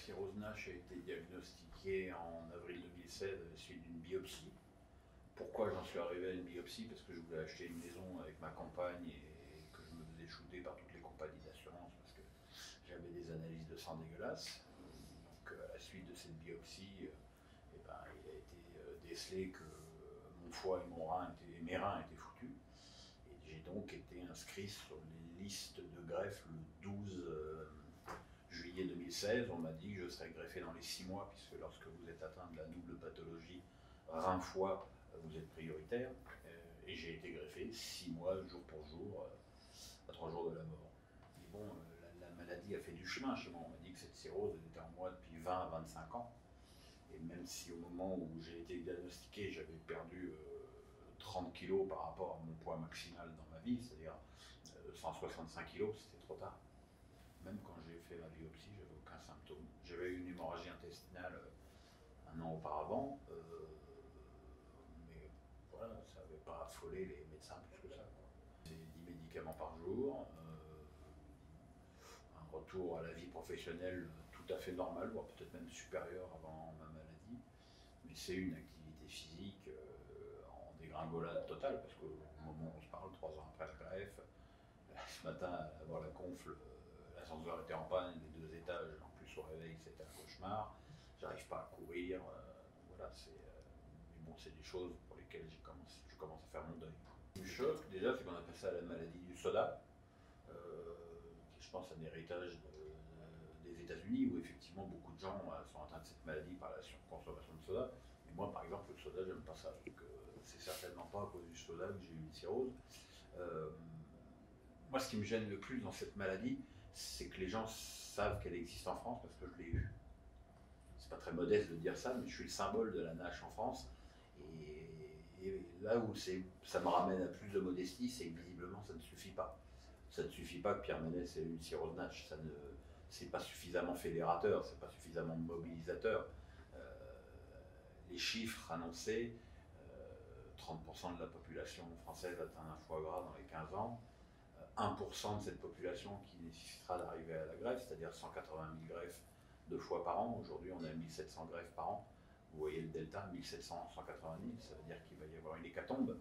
cirrhose NASH a été diagnostiquée en avril 2016 à la suite d'une biopsie. Pourquoi j'en suis arrivé à une biopsie? Parce que je voulais acheter une maison avec ma compagne et que je me faisais shooter par toutes les compagnies d'assurance parce que j'avais des analyses de sang dégueulasses. Donc à la suite de cette biopsie, il a été décelé que mon foie et mes reins étaient foutus. Et j'ai donc été inscrit sur les listes de greffe le 12 juillet 2016. On m'a dit que je serais greffé dans les 6 mois, puisque lorsque vous êtes atteint de la double pathologie rein-foie, vous êtes prioritaire. Et j'ai été greffé 6 mois, jour pour jour, à 3 jours de la mort. Et bon, la maladie a fait du chemin chez moi. On m'a dit que cette cirrhose elle était en moi depuis 20 à 25 ans. Et même si au moment où j'ai été diagnostiqué, j'avais perdu 30 kilos par rapport à mon poids maximal dans ma vie, c'est-à-dire 165 kilos, c'était trop tard. Même quand j'ai fait ma biopsie, j'avais aucun symptôme. J'avais eu une hémorragie intestinale un an auparavant, mais voilà, ça n'avait pas affolé les médecins plus que ça. C'est 10 médicaments par jour, un retour à la vie professionnelle tout à fait normal, voire peut-être même supérieur avant ma maladie. Mais c'est une activité physique en dégringolade totale, parce qu'au moment où on se parle, 3 ans après la greffe, ce matin, avoir la confle, l'ascenseur était en panne, les 2 étages, en plus au réveil, c'était un cauchemar. J'arrive pas à courir, voilà, mais bon, c'est des choses pour lesquelles je commence à faire mon deuil. Le choc, déjà, c'est qu'on appelle ça la maladie du soda, qui je pense un héritage des États-Unis, où effectivement beaucoup de gens sont atteints de cette maladie par la surconsommation de soda. Et moi, par exemple, le soda, j'aime pas ça. Donc, c'est certainement pas à cause du soda que j'ai eu une cirrhose. Moi, ce qui me gêne le plus dans cette maladie, c'est que les gens savent qu'elle existe en France parce que je l'ai eue. C'est pas très modeste de dire ça, mais je suis le symbole de la NASH en France. Et là où ça me ramène à plus de modestie, c'est que visiblement, ça ne suffit pas. Ça ne suffit pas que Pierre Ménès ait eu une cirrhose NASH. C'est pas suffisamment fédérateur, c'est pas suffisamment mobilisateur. Les chiffres annoncés, 30% de la population française atteint un foie gras dans les 15 ans. 1% de cette population qui nécessitera d'arriver à la greffe, c'est-à-dire 180 000 greffes de foie par an. Aujourd'hui, on est à 1700 greffes par an. Vous voyez le delta, 1700, 180 000, ça veut dire qu'il va y avoir une hécatombe.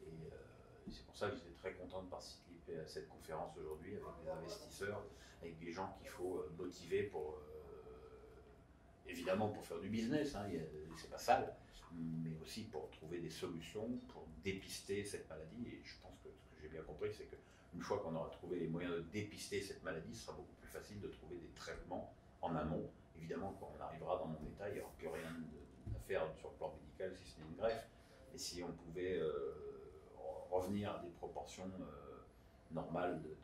Et c'est pour ça que j'étais très content de participer à cette conférence aujourd'hui avec des investisseurs, avec des gens qu'il faut motiver pour, évidemment pour faire du business, hein, c'est pas sale, mais aussi pour trouver des solutions, pour dépister cette maladie. Et je pense que ce que j'ai bien compris, c'est qu'une fois qu'on aura trouvé les moyens de dépister cette maladie, ce sera beaucoup plus facile de trouver des traitements en amont. Évidemment, quand on arrivera dans mon état, il n'y aura plus rien à faire sur le plan médical si ce n'est une greffe. Et si on pouvait revenir à des proportions normales de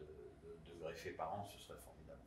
greffés par an, ce serait formidable.